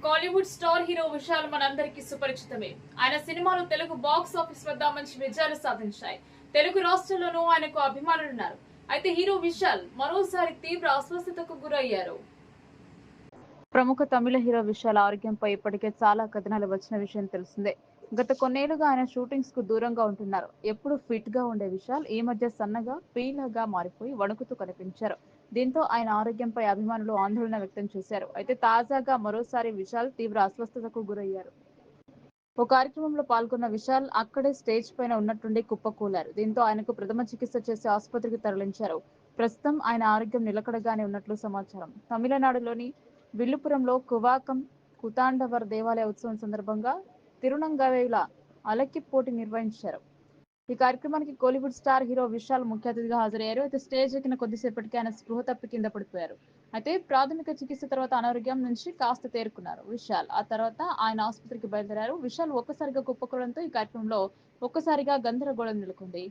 Kollywood star hero Vishal మనందరికీ సుపరిచితమే. ఆయన సినిమాలు తెలుగు బాక్స్ ఆఫీస్ వద్ద మంచి విజయాలు సాధించాయి. తెలుగు రాష్ట్రాల్లోనూ ఆయనకు అభిమానులున్నారు. అయితే హీరో విశాల్ మరోసారి తీవ్ర అస్వస్థతకు గురయ్యారు. ప్రముఖ తమిళ హీరో విశాల్ ఆరోగ్యంపై ఇప్పటికే చాలా కథనాలు వచ్చిన విషయం తెలిసిందే. గత కొన్నేళ్లుగా ఆయన షూటింగ్స్ కు దూరంగా ఉంటున్నారు. ఎప్పుడు ఫిట్ గా ఉండే విశాల్ ఈ మధ్య సన్నగా పీలాగా మారిపోయి వణుకుతూ కనిపించారు. దీంతో ఆయన ఆరోగ్యంపై అభిమానులు ఆందోళన వ్యక్తం చేశారు. అయితే తాజాగా మరోసారి విశాల్ తీవ్ర అస్వస్థతకు గురయ్యారు. ఓ కార్యక్రమంలో పాల్గొన్న విశాల్ అక్కడే స్టేజ్ పైన ఉన్నట్టుండి కుప్పకూలారు. దీంతో ఆయనకు ప్రథమ చికిత్స చేసి ఆసుపత్రికి తరలించారు. ప్రస్తుతం ఆయన ఆరోగ్యం నిలకడగానే ఉన్నట్లు సమాచారం. తమిళనాడులోని విల్లుపురంలో కువాకం కుతాండవర్ దేవాలయ ఉత్సవం సందర్భంగా తిరునంగవేల అలకి పోటీ నిర్వహించారు. ఈ కార్యక్రమానికి కోలీవుడ్ స్టార్ హీరో విశాల్ ముఖ్య అతిథిగా హాజరయ్యారు. అయితే స్టేజ్ ఎక్కిన కొద్దిసేపటికి ఆయన స్పృహ తప్పి కింద పడిపోయారు. అయితే ప్రాథమిక చికిత్స తర్వాత అనారోగ్యం నుంచి కాస్త తేరుకున్నారు విశాల్. ఆ తర్వాత ఆయన ఆసుపత్రికి బయలుదేరారు. విశాల్ ఒక్కసారిగా కుప్పకూలడంతో ఈ కార్యక్రమంలో ఒక్కసారిగా గందరగోళం నెలకొంది.